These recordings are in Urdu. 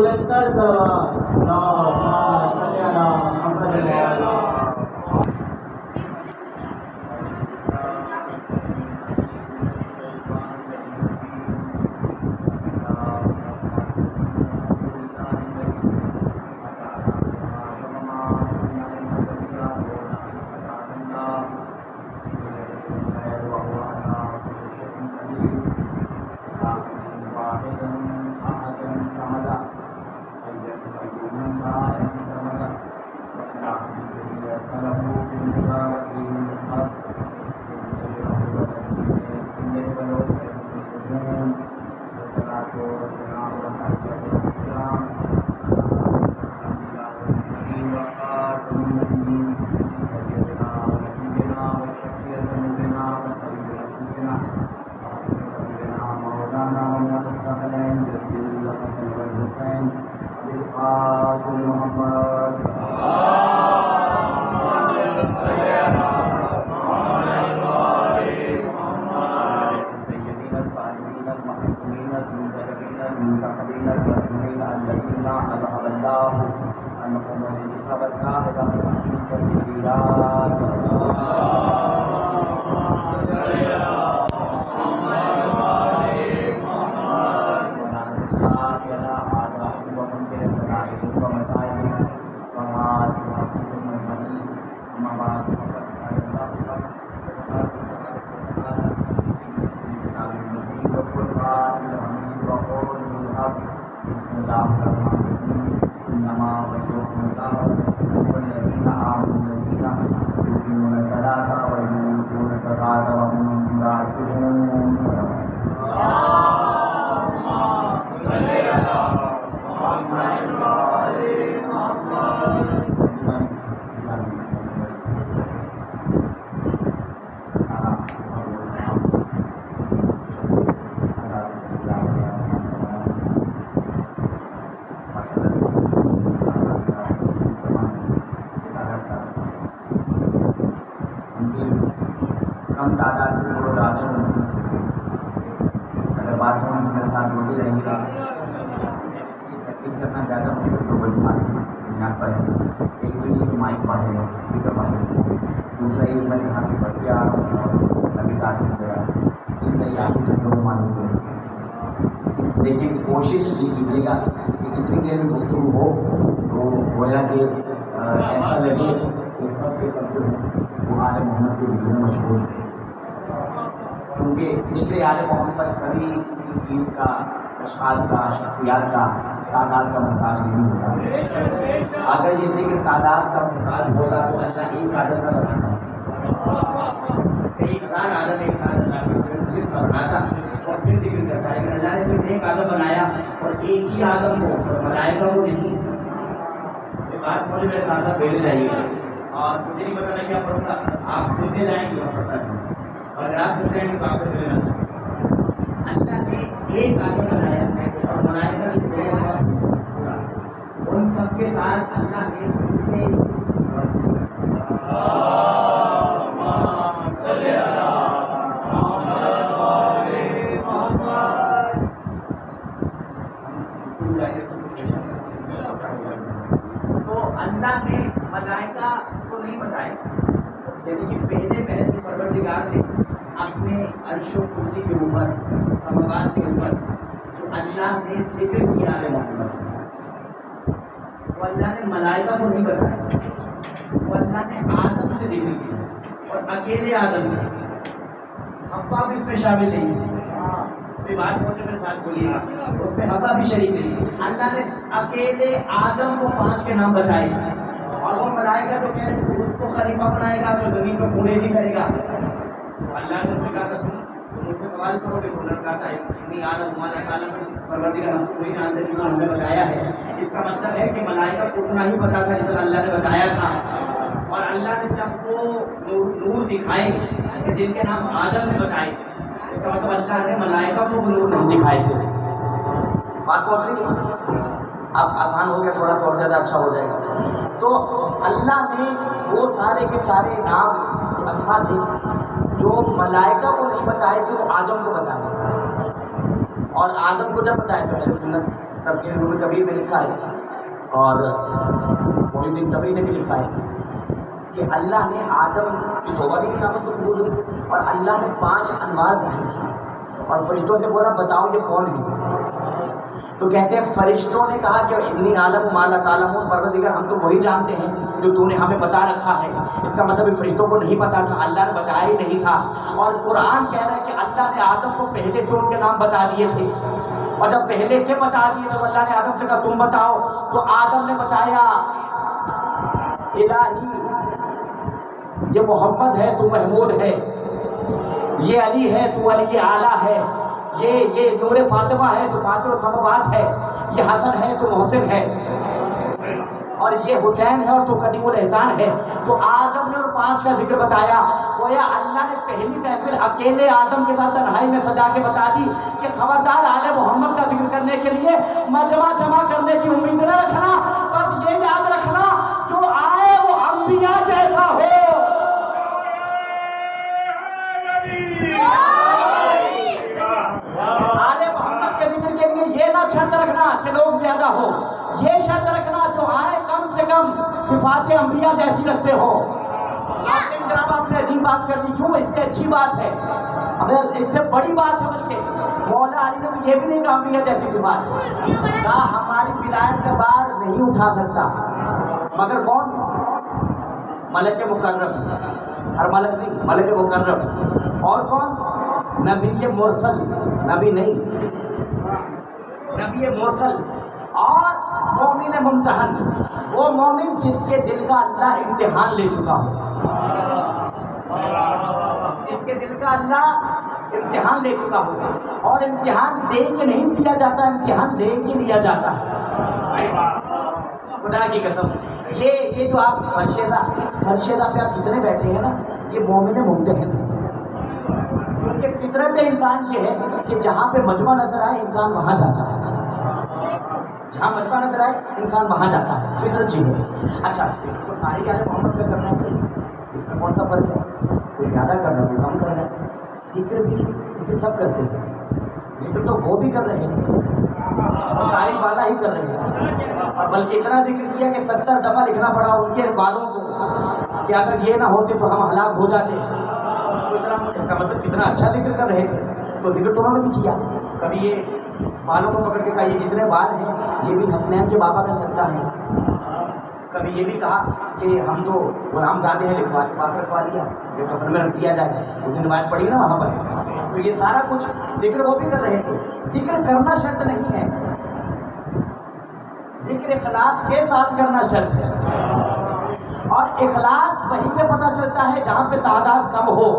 بلندر سوال اللهم صل علی محمد وعلی کم تعداد کے لوگ آتے ہیں ان سے اگر بات میں میرے ساتھ ہوتی رہیں گی تقریب کرنا زیادہ مشکل تو بڑی بات یہاں پر ہے. ایک تو یہ مائک پڑھ ہے اسپیکر پڑھ ہے, دوسرا یہ میں یہاں سے پڑھ کے آ رہا ہوں اور ابھی ساتھ ہو گیا, تیسرا یہ آپ کے لوگ معلوم ہے. لیکن کوشش یہ کیجیے گا کہ کتنی دیر میں گفتگو ہو تو گویا کہ ایسا لگے کہ سب کے سب جو ہے وہ آل محمد کے وجود میں مشہور ہے. کیونکہ ذکر آل محمد کبھی کسی چیز کا, اشخاص کا, شخصیات کا, تعداد کا محتاج نہیں ہوتا. اگر یہ ذکر تعداد کا محتاج ہوگا تو اللہ ایک عادت کا بناتا, ایک ہزار عادت ایک ساتھ اللہ کا ذکر بناتا اور پھر ذکر کرتا ہے. اللہ نے صرف ایک عادت بنایا اور ایک ہی عادت کو ملائکہ کو نہیں. یہ بات مجھے میرے ساتھ پہلے جائیے اور مجھے نہیں بتانا کیا پڑھوں گا, آپ سنتے جائیں گے اور پڑھتا ہے اور اگر آپ سنتے ہیں تو آپ سے ملنا. اللہ نے ایک عادت بنایا اور ملائکہ پورا, ان سب کے ساتھ اللہ نے ان سے تو اللہ نے ملائکہ کو نہیں بتایا, یعنی کہ پہلے پہلے پروردگار نے اپنے عرش و کرسی کے اوپر, سماوات کے اوپر جو اللہ نے ذکر کیا ہے محمد, وہ اللہ نے ملائکہ کو نہیں بتایا, وہ اللہ نے آدم سے ذکر کیا اور اکیلے آدم سے. حوا بھی اس میں شامل نہیں ہے. بات ہوتے میرے ساتھ بولیے گا, اس میں حوا بھی شریک نہیں. اللہ نے اکیلے آدم کو 5 کے نام بتائے اور وہ ملائکہ جو کہہ رہے اس کو خلیفہ بنائے گا جو زمین پہ کوڑے نہیں کرے گا. تو اللہ نے ان سے کہا تھا تم مجھ سے سوال کرو گے, انہوں نے کہا تھا اتنی آدم ہمارا کالم پروردگار ہم کو نہیں جانتے جتنا ہم نے بتایا ہے. اس کا مطلب ہے کہ ملائکہ کو اتنا ہی پتا تھا جتنا اللہ نے بتایا تھا. اور اللہ نے جب وہ نور دکھائے کہ جن کے نام آدم نے بتائے, اس کا مطلب اللہ نے ملائکہ کو نور نہیں دکھائے تھے. بات پہنچ رہی ہے, اب آسان ہو گیا تھوڑا سا اور زیادہ اچھا ہو جائے گا. تو اللہ نے وہ سارے کے سارے نام اسما تھے جو ملائکہ کو نہیں بتائے تھے, وہ آدم کو بتائے. اور آدم کو جب بتائے تو اہل سنت تفسیر نور کبیر میں لکھا ہے اور محی الدین کبیر نے بھی لکھا ہے کہ اللہ نے آدم کی توبہ بھی نعمت سے قبول ہوئی اور اللہ نے 5 انوار ظاہر کیے اور فرشتوں سے بولا بتاؤ یہ کون ہے؟ تو کہتے ہیں فرشتوں نے کہا کہ انی عالم ما لا تعلمون، پروردگار ہم تو وہی جانتے ہیں جو تو نے ہمیں بتا رکھا ہے۔ اس کا مطلب فرشتوں کو نہیں پتا تھا، اللہ نے بتایا ہی نہیں تھا۔ اور قرآن کہہ رہا ہے کہ اللہ نے آدم کو پہلے سے ان کے نام بتا دیے تھے، اور جب پہلے سے بتا دیے تو اللہ نے آدم سے کہا تم بتاؤ، تو آدم نے بتایا الہی یہ محمد ہے تو محمود ہے، یہ علی ہے تو علی اعلیٰ ہے، یہ نور فاطمہ ہے تو فاطر و سماوات ہے، یہ حسن ہے تو محسن ہے، اور یہ حسین ہے اور تو قدیم الاحسان ہے۔ تو آدم نے ان 5 کا ذکر بتایا۔ گویا اللہ نے پہلی محفل اکیلے آدم کے ساتھ تنہائی میں سجا کے بتا دی کہ خبردار آل محمد کا ذکر کرنے کے لیے مجمع جمع کرنے کی امید نہ رکھنا، بس یہ یاد رکھنا جو آئے وہ انبیاء جیسا ہو۔ آل محمد کے ذکر کے لیے یہ نہ شرط رکھنا کہ لوگ زیادہ ہو، یہ شرط رکھنا جو آئے کم سے کم صفات انبیاء جیسی رکھتے ہو۔ جناب آپ نے عجیب بات کر دی، کیوں؟ اس سے اچھی بات ہے، اس سے بڑی بات ہے، بلکہ مولا علی نے تو یہ بھی نہیں کہا انبیاء جیسی صفات، کہا ہماری ولایت کا بار نہیں اٹھا سکتا مگر کون؟ ملک مکرم، ہر ملک نہیں، ملک مکرم، اور کون؟ نبی مرسل، نبی نہیں، نبی مرسل، اور مومن ممتحن، وہ مومن جس کے دل کا اللہ امتحان لے چکا ہو، جس کے دل کا اللہ امتحان لے چکا ہو، اور امتحان دے کے نہیں دیا جاتا، امتحان لے کے دیا جاتا ہے۔ خدا کی قسم، یہ جو آپ فرشیدہ پہ آپ جتنے بیٹھے ہیں نا، یہ مومن ممتحن ہے، کیونکہ فطرت انسان یہ ہے کہ جہاں پہ مجمع نظر آئے انسان وہاں جاتا ہے، جہاں مجمع نظر آئے انسان وہاں جاتا ہے، فطرت یہ ہے۔ اچھا، تو ساری آل محمد کا کرنا ہے، اس میں کون سا فرق ہے؟ کوئی زیادہ کر رہا ہے، کوئی کم کر رہا ہے، ذکر سب کرتے ہیں، ذکر تو وہ بھی کر رہے ہیں، تعریف والا ہی کر رہے ہیں، اور بلکہ اتنا ذکر کیا کہ 70 دفعہ لکھنا پڑا ان کے بالوں کو کہ اگر یہ نہ ہوتے تو ہم ہلاک ہو جاتے۔ اس کا مطلب کتنا اچھا ذکر کر رہے تھے، تو ذکر تو انہوں نے بھی کیا۔ کبھی یہ بالوں کو پکڑ کے کہا یہ جتنے بال ہیں یہ بھی حسنین کے بابا کا صدقہ ہے، کبھی یہ بھی کہا کہ ہم تو غلام زادے ہیں، لکھوا کے پاس رکھوا دیا، جو کفن میں رکھ دیا جائے، اس دن روایت پڑھی نا وہاں پر۔ تو یہ سارا کچھ ذکر وہ بھی کر رہے تھے۔ ذکر کرنا شرط نہیں ہے، ذکر اخلاص کے ساتھ کرنا شرط ہے، اور اخلاص وہیں پہ پتہ چلتا ہے جہاں پہ تعداد کم ہو،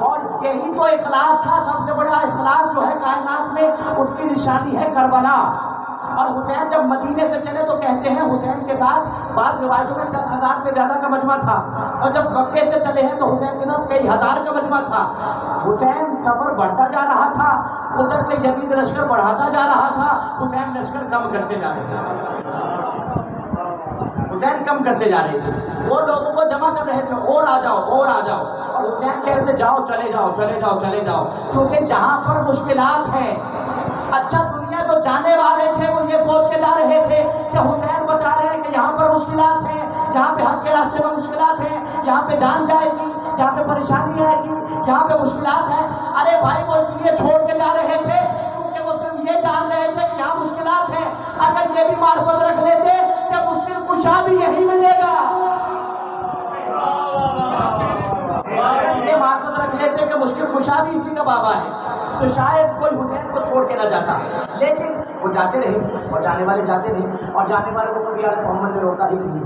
اور یہی تو اخلاص تھا۔ سب سے بڑا اخلاص جو ہے کائنات میں، اس کی نشانی ہے کربلا۔ اور حسین جب مدینے سے چلے تو کہتے ہیں حسین کے ساتھ بعض روایتوں میں 10,000 سے زیادہ کا مجمع تھا، اور جب مکے سے چلے ہیں تو حسین کے ساتھ کئی ہزار کا مجمع تھا۔ حسین سفر بڑھتا جا رہا تھا، ادھر سے یزید لشکر بڑھاتا جا رہا تھا، حسین لشکر کم کرتے جا رہے تھے، حسین کم کرتے جا رہے تھے۔ وہ لوگوں کو جمع کر رہے تھے، اور آ جاؤ اور آ جاؤ، اور حسین کہہ رہے تھے جاؤ چلے جاؤ چلے جاؤ چلے جاؤ، کیونکہ جہاں پر مشکلات ہیں۔ اچھا، دنیا جو جانے والے تھے وہ یہ سوچ کے جا رہے تھے کہ حسین بتا رہے ہیں کہ یہاں پر مشکلات ہیں، یہاں پہ حق کے راستے میں مشکلات ہیں، یہاں پہ جان جائے گی، یہاں پہ پریشانی آئے گی، یہاں پہ مشکلات ہیں۔ ارے بھائی، وہ اس لیے چھوڑ کے جا رہے تھے کیونکہ وہ صرف یہ جان رہے تھے کہ یہاں مشکلات ہیں، اگر یہ بھی معرفت رکھ لیتے کہ مشکل کشا بھی یہی ملے گا، یہ معرفت رکھ لیتے کہ مشکل کشا بھی اسی کا بابا ہے، تو شاید کوئی حسین کو چھوڑ کے نہ جاتا۔ لیکن وہ جاتے رہے، اور جانے والے جاتے رہے، اور جانے والے کو کبھی آل محمد نے روکا ہی نہیں۔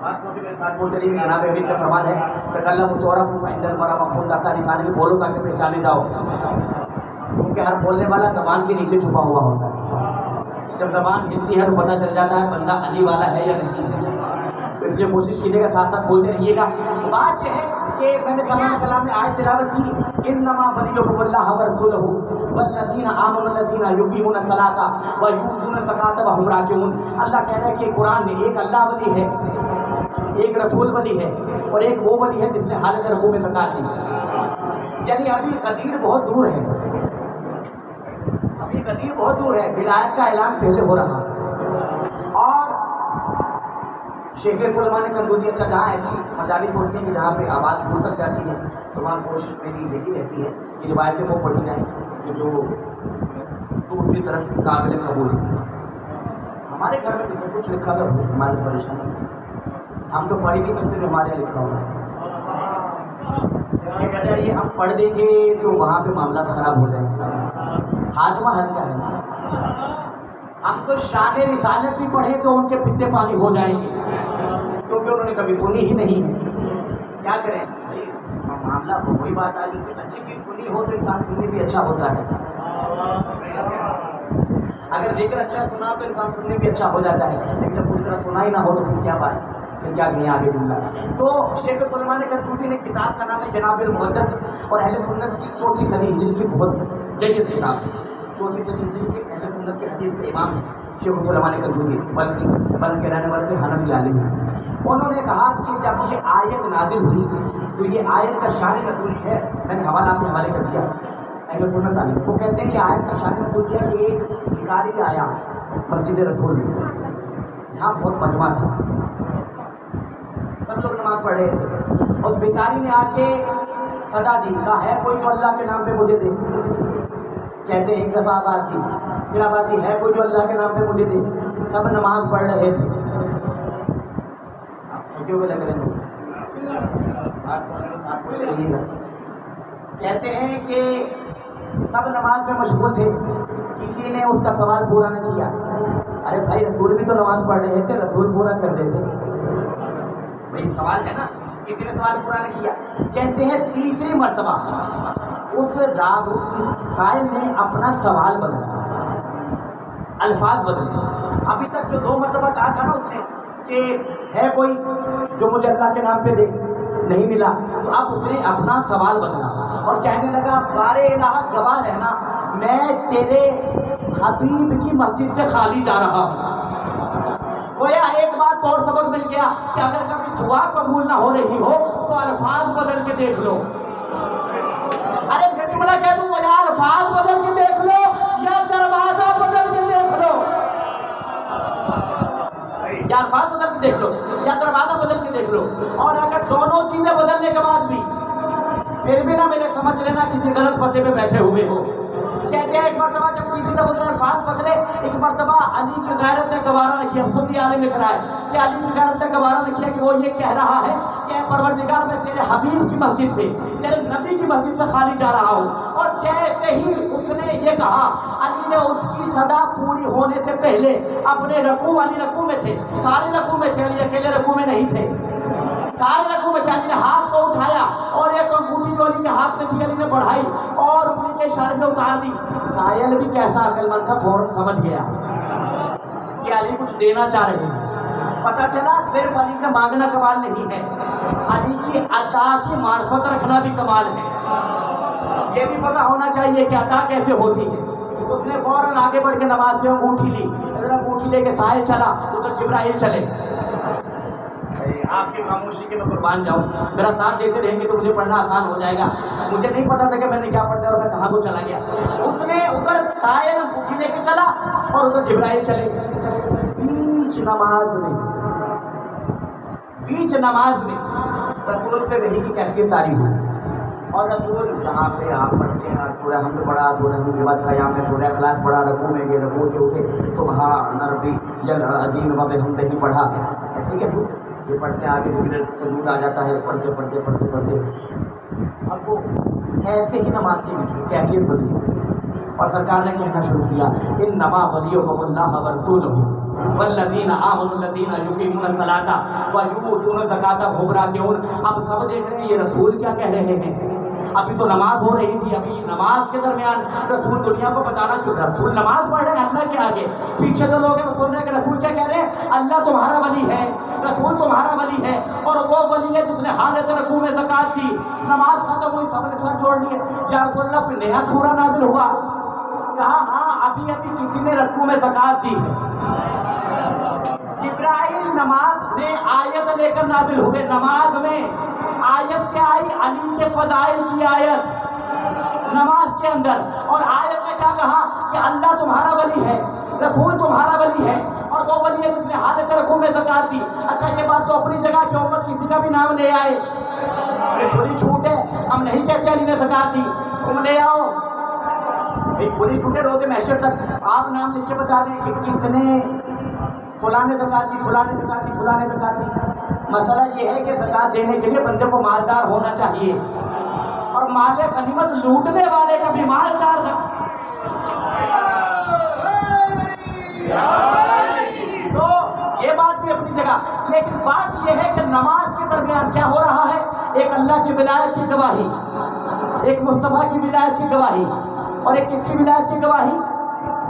بات کو بھی میرے ساتھ بولتے رہیے، جناب ابن کا فرمان ہے تکلم تعرف عند المرء مقبول داتا لسان، کی بولو تاکہ پہچانے جاؤ، کیونکہ ہر بولنے والا زبان کے نیچے چھپا ہوا ہوتا ہے۔ جب زبان ہلتی ہے تو پتہ چل جاتا ہے بندہ علی والا ہے یا نہیں ہے، اس لیے کوشش کیجیے گا ساتھ ساتھ بولتے رہیے گا۔ بات یہ ہے کہ میں نے سلام کلام میں آیت تلاوت کی، انما ولیکم اللہ ورسولہ والذین آمنوا الذین یقیمون الصلاۃ ویؤتون الزکاۃ وہم راکعون۔ اللہ کہہ رہا ہے کہ قرآن میں ایک اللہ ولی ہے، ایک رسول ولی ہے، اور ایک وہ ولی ہے جس نے حالت رکوع میں زکات دی۔ یعنی ابھی قدیر بہت دور ہے، تقدیر بہت دور ہے، ولایت کا اعلان پہلے ہو رہا ہے۔ اور شیخ سلمان کندوزی اچھا جہاں ایسی مجالس ہوتی ہیں کہ جہاں پہ آواز دور تک جاتی ہے تو وہاں کوشش میری یہی رہتی ہے کہ روایتیں وہ پڑھی جائیں کہ جو دوسری طرف قابل قبول ہے۔ ہمارے گھر میں تو سب کچھ لکھا ہوا ہے، ہماری پریشانی ہم تو پڑھ ہی نہیں سکتے جو ہمارے یہاں لکھا ہوا ہے۔ یہ ہم پڑھ دیں گے تو وہاں پہ معاملات خراب ہو جائیں گے، ہاضمہ ہلکا ہے۔ ہم تو شان رسالت بھی پڑھیں تو ان کے پتے پانی ہو جائیں گے کیونکہ انہوں نے کبھی سنی ہی نہیں ہے۔ کیا کریں بھائی، معاملہ وہی بات آ گئی کہ اچھی چیز سنی ہو تو انسان سننے بھی اچھا ہوتا ہے، اگر ذکر اچھا سنا تو انسان سننے بھی اچھا ہو جاتا ہے، لیکن جب پوری طرح سنا ہی نہ ہو تو پھر کیا بات ہے، پھر کیا کہیں آگے دوں گا۔ تو شیخ سلمان کندوزی نے کتاب کا نام ہے جناب المودت، اور اہل سنت کی چوتھی صدی ہجری کی بہت جید کتاب ہے۔ چوتھی صدی ہجری کے اہل سنت کے حدیث کے امام ہیں شیخ سلمان کندوزی، بلکہ رہنے والے تھے حنفی عالم ہیں۔ انہوں نے کہا کہ جب یہ آیت نازل ہوئی تو یہ آیت کا شان نزول ہے، میں نے حوالہ آپ کے حوالے کر دیا اہل سنت عالم، وہ کہتے ہیں یہ آیت کا شان نزول کیا کہ ایک بھکاری آیا مسجد رسول میں، یہاں بہت مجمع تھا، سب لوگ نماز پڑھ رہے تھے، اس بھکاری نے آ کے صدا دی، کہا ہے کوئی جو اللہ کے نام پہ مجھے دے؟ کہتے ہیں ایک دفعہ آواز دی، پھر آواز دی ہے کوئی جو اللہ کے نام پہ مجھے دے؟ سب نماز پڑھ رہے تھے، کیوں لگ رہے ہیں؟ کہتے ہیں کہ سب نماز میں مشغول تھے، کسی نے اس کا سوال پورا نہ کیا۔ ارے بھائی رسول بھی تو نماز پڑھ رہے تھے، رسول پورا کر دیتے، بھائی سوال ہے نا، کسی نے سوال پورا نہ کیا۔ کہتے ہیں تیسری مرتبہ اس سائل نے اپنا سوال بدلا، الفاظ بدلے۔ ابھی تک جو 2 مرتبہ کہا تھا نا اس نے کہ ہے کوئی جو مجھے اللہ کے نام پہ دے، نہیں ملا، تو اب اس نے اپنا سوال بدلا اور کہنے لگا بارے الہ گواہ رہنا، میں تیرے حبیب کی مسجد سے خالی جا رہا ہوں۔ گویا ایک بات اور سبق مل گیا کہ اگر کبھی دعا قبول نہ ہو رہی ہو تو الفاظ بدل کے دیکھ لو۔ ارے پھر جملہ کہہ دوں یا الفاظ بدل کے دیکھ لو یا دروازہ بدل کے دیکھ لو، یا الفاظ بدل کے دیکھ لو یا دروازہ بدل کے دیکھ لو، اور اگر دونوں چیزیں بدلنے کے بعد بھی پھر بھی نہ ملے سمجھ لینا کسی غلط پتے پہ بیٹھے ہوئے ہو۔ کہتے ہیں ایک مرتبہ جب تیسری دفعہ بدلے الفاظ بدلے، ایک مرتبہ علی کی غیرت نے گوارا نہ کیا، سندھی عالم لکھ رہا ہے کہ علی کی غیرت نے گوارا نہ کیا کہ وہ یہ کہہ رہا ہے کہ اے پروردگار میں تیرے حبیب کی مسجد سے، تیرے نبی کی مسجد سے خالی جا رہا ہوں۔ اور جیسے ہی اس نے یہ کہا، علی نے اس کی صدا پوری ہونے سے پہلے اپنے رکوع، علی رکوع میں تھے، سارے رکوع میں تھے، علی اکیلے رکوع میں نہیں تھے، سارے رکوع میں تھے، علی نے ہاتھ کو اٹھایا اور ایک انگوٹھی جو علی کے ہاتھ میں تھی علی نے بڑھائی اور انگلی کے اشارے سے اتار دی۔ سائل بھی کیسا عقل مند تھا، فوراً سمجھ گیا کہ علی کچھ دینا چاہ رہے ہیں۔ پتہ چلا صرف علی سے مانگنا کمال نہیں ہے، علی کی عطا کی معرفت رکھنا بھی کمال ہے۔ یہ بھی پتہ ہونا چاہیے کہ عطا کیسے ہوتی ہے۔ اس نے فوراً آگے بڑھ کے نماز سے انگوٹھی لی، ادھر انگوٹھی لے کے سائل چلا، ادھر جبرائیل چلے۔ آپ کی خاموشی کے میں قربان جاؤں، میرا ساتھ دیتے رہیں گے تو مجھے پڑھنا آسان ہو جائے گا۔ مجھے نہیں پتا تھا کہ میں نے کیا پڑھنا ہے اور میں کہاں کو چلا گیا۔ اس نے ادھر سائل انگوٹھی لے کے چلا اور ادھر جبرائیل چلے۔ بیچ نماز میں رسول پہ وحی کی کیفیت طاری ہوئی، اور رسول جہاں پہ آپ پڑھتے ہیں سورہ حمد پڑھا، سورہ حمد کے بعد قیام میں سورہ اخلاص پڑھا، رکوع میں گئے، رکوع سے اٹھے سبحان ربی العظیم وبحمدہ پڑھا، ایسے کیسے یہ پڑھتے آگے پھر سجود آ جاتا ہے، پڑھتے اب وہ ایسے ہی نماز کی کیفیت بدلی اور سرکار نے کہنا شروع کیا انما ولیکم اللہ ورسولہ والذین آمنوا الذین یقیمون الصلاۃ ویؤتون الزکاۃ وهم راکعون۔ اب سب دیکھ رہے ہیں یہ رسول کیا کہہ رہے ہیں۔ ابھی تو نماز ہو رہی تھی، ابھی نماز کے درمیان رسول دنیا کو بتانا شروع، رسول نماز پڑھ رہے ہیں اللہ کے آگے، پیچھے جو لوگ ہیں وہ سن رہے ہیں کہ رسول کیا کہہ رہے ہیں، اللہ تمہارا ولی ہے، رسول تمہارا ولی ہے، اور وہ ولی ہے جس نے حالت رکوع میں زکات دی۔ نماز ختم ہوئی، سب نے سر جوڑ لیے، یا رسول اللہ کوئی نیا سورہ نازل ہوا؟ کہا ہاں ابھی کسی نے رکوع میں زکات دی ہے۔ جبرائیل نماز میں آیت لے کر نازل ہوئے، نماز میں آیت کیا آئی؟ علی کے فضائل کی آیت، نماز کے اندر. اور آیت میں کیا کہا کہ اللہ تمہارا ولی ہے, رسول تمہارا ولی ہے, اور وہ ولی ہے جس نے حالت رکوع میں زکات دی. اچھا یہ بات تو اپنی جگہ کہ امت کسی کا بھی نام لے آئے, یہ کھلی چھوٹ ہے. ہم نہیں کہتے علی نے زکات دی, تم لے آؤ. کھلی چھوٹ ہے, روز محشر تک آپ نام لکھ کے بتا دیں کہ کس نے فلاں نے زکات دی, فلاں نے زکات دی, فلاں نے زکات دی. مسئلہ یہ ہے کہ زکات دینے کے لیے بندے کو مالدار ہونا چاہیے, اور مال غنیمت لوٹنے والے کا بھی مالدار تھا. تو یہ بات بھی اپنی جگہ, لیکن بات یہ ہے کہ نماز کے درمیان کیا ہو رہا ہے, ایک اللہ کی ولایت کی گواہی, ایک مصطفیٰ کی ولایت کی گواہی, اور ایک کس کی ولایت کی گواہی,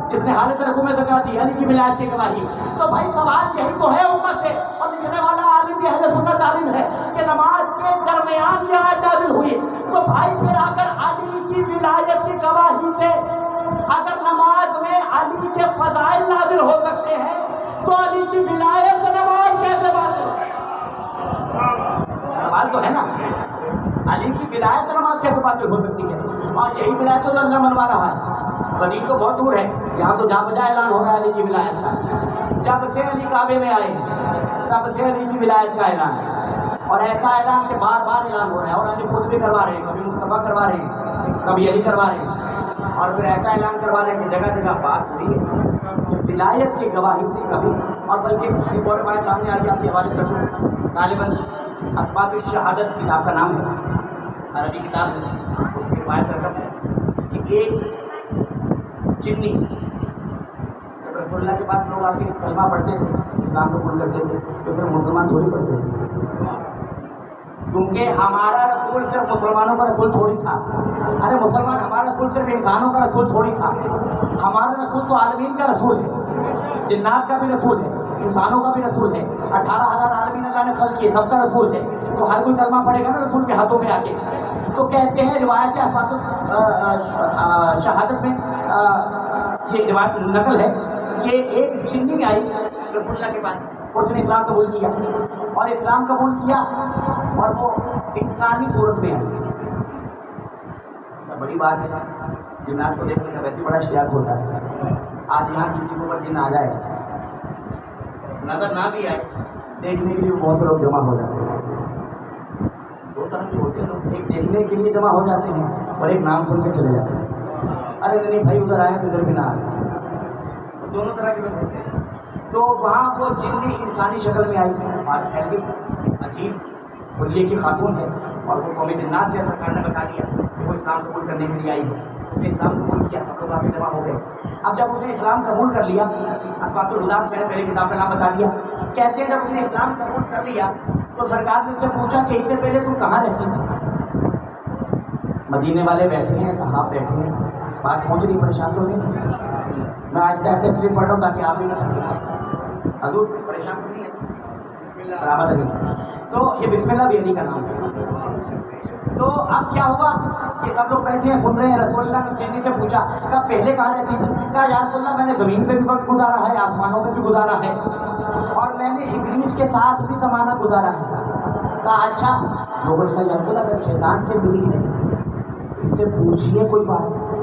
جس نے حالت رکوع میں زکات دی, علی کی ولایت کی گواہی. تو بھائی سوال یہی تو ہے امت سے, اور لکھنے والا عالم بھی اہل سنت عالم ہے کہ نماز کے درمیان یہ آیت نازل ہوئی. تو بھائی پھر اگر علی کی ولایت کی گواہی سے اگر نماز میں علی کے فضائل نازل ہو سکتے ہیں, تو علی کی ولایت سے نماز کیسے باطل ہو؟ سوال تو ہے نا, علی کی ولایت سے نماز کیسے باطل ہو سکتی ہے؟ اور یہی ولایت تو اللہ منوا رہا ہے. غریب تو بہت دور ہے, یہاں تو جا بجا اعلان ہو رہا ہے علی کی ولایت کا. جب سے علی کعبے میں آئے ہیں تب سے علی کی ولایت کا اعلان ہے, اور ایسا اعلان کہ بار بار اعلان ہو رہا ہے, اور علی خود بھی کروا رہے ہیں, کبھی مصطفیٰ کروا رہے ہیں, کبھی علی کروا رہے ہیں, اور پھر ایسا اعلان کروا رہے ہیں کہ جگہ جگہ بات ہوئی ہے کہ ولایت کی گواہی سے کبھی. اور بلکہ ایک اور ہمارے سامنے آ کے آپ کے حوالے کر دوں, غالباً اسباط الشہادت کتاب کا نام ہے, عربی کتاب ہے, اس کی روایت رقم ہے کہ ایک جنی جب رسول اللہ کے پاس لوگ آ کے کلمہ پڑھتے تھے, اسلام قبول کرتے تھے, تو صرف مسلمان تھوڑی پڑھتے تھے, کیونکہ ہمارا رسول صرف مسلمانوں کا رسول تھوڑی تھا. ارے مسلمان, ہمارا رسول صرف انسانوں کا رسول تھوڑی تھا. ہمارا رسول تو عالمین کا رسول ہے, جنات کا بھی رسول ہے, انسانوں کا بھی رسول ہے. 18,000 عالمین اللہ نے خلق کیے, سب کا رسول ہے. تو ہر کوئی کلمہ پڑھے گا نا رسول کے ہاتھوں میں آ کے. تو کہتے ہیں روایت اسباط شہادت میں یہ روایت نقل ہے کہ ایک جنی آئی رسول اللہ کے پاس, اور اس نے اسلام قبول کیا, اور اسلام قبول کیا, اور وہ انسانی صورت میں آئی. بڑی بات ہے, جنات کو دیکھنے کا ویسے بڑا اشتیاق ہوتا ہے. آج یہاں کسی کو پر جن آ جائے, نظر نہ بھی آئے, دیکھنے کے لیے بہت سے لوگ جمع ہو جاتے ہیں. دو طرح کے ہوتے ہیں لوگ, ایک دیکھنے کے لیے جمع ہو جاتے ہیں, اور ایک نام سن کے چلے جاتے ہیں. ارے نہیں بھائی ادھر آئے تو ادھر بھی نہ آئے, دونوں طرح کے لوگ ہوتے ہیں. تو وہاں وہ جنی انسانی شکل میں آئی, بات پھیل گئی, عجیب خلیے کی خاتون ہے, اور وہ قوم جنات سے سرکار نے بتا دیا کہ وہ اسلام قبول کرنے کے لیے آئی ہے. اس نے اسلام قبول کیا, سب لوگ آ کے جمع ہو گئے. اب جب اس نے اسلام قبول کر لیا, اسباط الہدیٰ میں نے پہلے کتاب کا نام بتا دیا, کہتے ہیں جب اس نے اسلام قبول کر لیا تو سرکار نے اس سے پوچھا کہ اس سے پہلے تم کہاں رہتی تھی؟ مدینے والے بیٹھے ہیں, صحاب بیٹھے ہیں, بات پہنچ رہی, پریشان تو نہیں. میں آہستہ آہستہ اس لیے پڑھ رہا ہوں تاکہ آپ بھی نہ تھکیں. حضور پریشان تو نہیں ہے, سلامت رہیے. تو یہ بسم اللہ بھی علی کا نام ہے. تو اب کیا ہوا کہ سب لوگ بیٹھے ہیں, سن رہے ہیں. رسول اللہ نے جنی سے پوچھا, کہا پہلے کہاں رہتی تھی؟ کہا یا رسول اللہ میں نے زمین پہ بھی وقت گزارا ہے, آسمانوں پہ بھی گزارا ہے, اور میں نے ابلیس کے ساتھ بھی زمانہ گزارا ہے. کہا اچھا. لوگوں نے کہا یا رسول اللہ جب شیطان سے ملی ہے اس سے پوچھیے کوئی بات.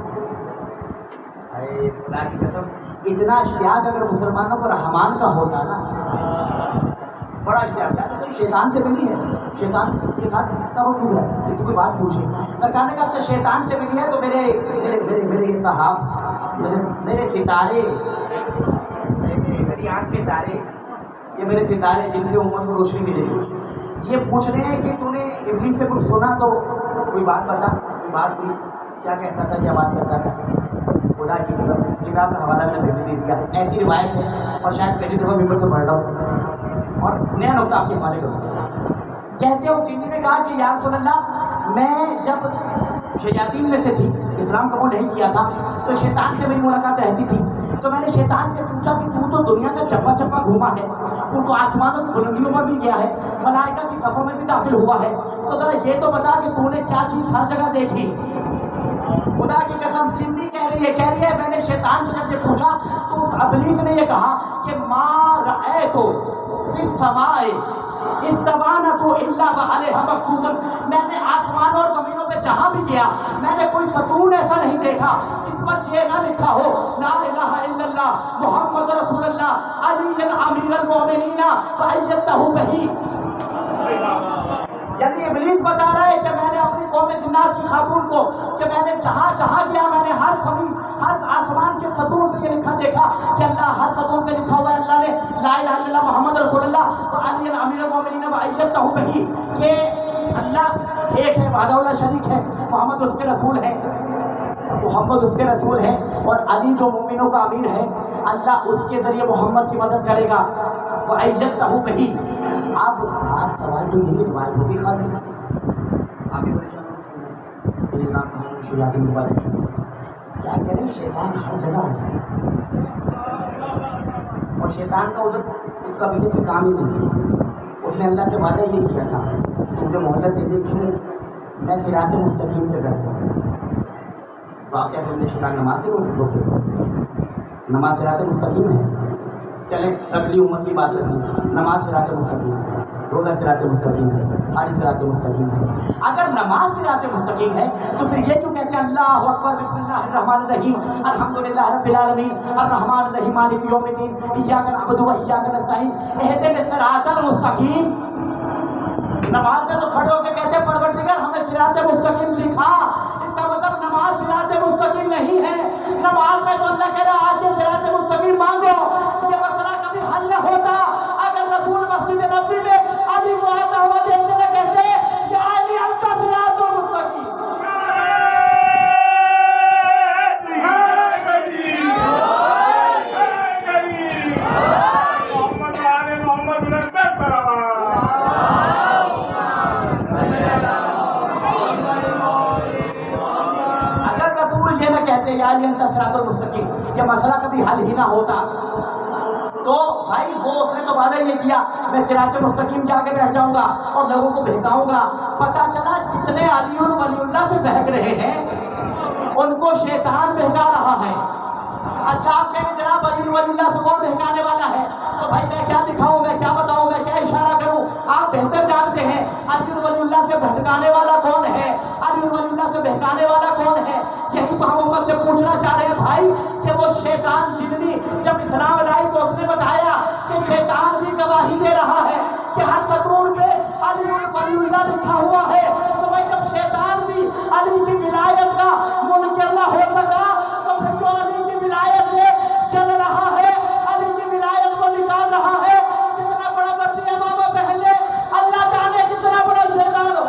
ارے خدا کی قسم, اتنا اشتیاق اگر مسلمانوں کو رحمان کا ہوتا نا, بڑا اشتیاق ہے. شیطان سے ملی ہے, شیطان کے ساتھ اس کا وقت گزرا ہے, اس کی کوئی بات پوچھے. سرکار نے کہا اچھا شیطان سے ملی ہے تو میرے میرے میرے میرے یہ صحاب, میرے ستارے, میری آنکھ کے تارے, یہ میرے ستارے جن سے امت کو روشنی ملے گی, یہ پوچھ رہے ہیں کہ تو نے ابلیس سے کچھ سنا تو کوئی بات بتا, کوئی بات ہوئی, کیا کہتا تھا, کیا بات کرتا تھا. خدا کی قسم کتاب کا حوالہ میں نے پہلے دے دیا, ایسی روایت ہے, اور شاید پہلی دفعہ ممبر سے پڑھ رہا ہوں, اور نیا نقطہ آپ کے حوالے کروں. کہتے ہو جنی نے کہا کہ یا رسول اللہ میں جب شیاطین میں سے تھی, اسلام قبول نہیں کیا تھا, تو شیطان سے میری ملاقات رہتی تھی. تو میں نے شیطان سے پوچھا کہ تو دنیا کا چپا چپا گھوما ہے, تو آسمانوں کی بلندیوں پر بھی گیا ہے, ملائکہ کی صفوں میں بھی داخل ہوا ہے, تو ذرا یہ تو بتا کہ تو نے کیا چیز ہر جگہ دیکھی. خدا کی قسم جنی کہہ رہی ہے میں نے شیطان سے جب یہ پوچھا تو اس ابلیس نے یہ کہا کہ ما رأیتو فی السماء استوانت الا وعلیہا مکتوب، میں نے آسمانوں اور زمینوں پہ جہاں بھی گیا میں نے کوئی ستون ایسا نہیں دیکھا جس پر یہ نہ لکھا ہو لا الہ الا اللہ محمد رسول اللہ علی امیر المومنین وایدہ بہ۔ یعنی ابلیس بتا رہا ہے کہ میں نے اپنی قوم جنات کی خاتون کو کہ میں نے جہاں جہاں گیا میں نے ہر آسمان کے ستون پہ یہ لکھا دیکھا کہ اللہ ہر ستون پہ لکھا ہوا ہے اللہ نے لا الہ الا اللہ محمد رسول اللہ و علی امیر المومنین وایدہ بہ، کہ اللہ ایک ہے وحدہ لا شریک ہے، محمد اس کے رسول ہیں، محمد اس کے رسول ہیں، اور علی جو مومنوں کا امیر ہے اللہ اس کے ذریعے محمد کی مدد کرے گا وایدہ بہ۔ اب آپ سوال تو یہی روایت ہوگی خالی آپ بھی پریشان مبارک کیا کریں، شیطان ہر جگہ آ جائے اور شیطان کا ادھر اس قبیلے سے کام ہی نہیں ہے۔ اس نے اللہ سے وعدہ یہ کیا تھا کہ مجھے مہلت دے دے کیوں میں صراط مستقیم پہ بیٹھ جاؤں، تو آپ کیسے مجھے شیطان نماز سے روز روکے؟ نماز صراط مستقیم ہے، چلیں اگلی امت کی بات لگی، نماز صراط مستقیم ہے، روزہ صراط مستقیم ہے، حج صراط مستقیم ہے۔ اگر نماز صراط مستقیم ہے تو پھر یہ کیوں کہتے ہیں اللہ اکبر بسم اللہ الرحمن الرحیم الحمدللہ رب العالمین الرحمن الرحیم مالک یوم الدین ایاک نعبد و ایاک نستعین اہدنا الصراط المستقیم۔ نماز میں تو کھڑے ہو کے کہتے ہیں پروردگار ہمیں صراط مستقیم دکھا، اس کا مطلب نماز صراط مستقیم نہیں ہے۔ نماز میں تو اللہ کہہ رہا آج صراط مستقیم مانگو، یہ مسئلہ کبھی حل نہ ہوتا اگر رسول مسجد نبوی میں علی کو آتا ہوا دیکھتے نہ کہتے یا علی انت صراط مستقیم۔ یا علی انت صراط المستقیم، یہ مسئلہ کبھی حل ہی نہ ہوتا۔ تو بھائی وہ اس نے تو وعدہ یہ کیا میں صراط مستقیم کے آگے بیٹھ جاؤں گا اور لوگوں کو بہکاؤں گا، پتہ چلا جتنے علی ولی اللہ سے بہک رہے ہیں ان کو شیطان بہکا رہا ہے۔ اچھا آپ کہیں گے جناب علی ولی اللہ سے کون بہکانے والا ہے؟ تو بھائی میں کیا دکھاؤں، میں کیا بتاؤں، میں کیا اشارہ کروں؟ آپ بہتر جانتے ہیں علی ولی اللہ سے بہکانے والا کون ہے، علی ولی اللہ سے بہکانے والا کون ہے۔ یہی تو ہم امت سے پوچھنا چاہ رہے ہیں بھائی کہ وہ شیطان جنی جب اسلام لائی تو اس نے بتایا کہ شیطان بھی گواہی دے رہا ہے کہ ہر ستون پہ علی ولی اللہ لکھا ہوا ہے۔ تو بھائی جب شیطان بھی علی کی ولایت کا منکر نہ ہو سکا تو پھر جو علی کی ولایت سے چل رہا ہے، علی کی ولایت کو نکال رہا ہے، کتنا بڑا مرضی امامہ پہن لے اللہ جانے کتنا بڑا شیطان ہو۔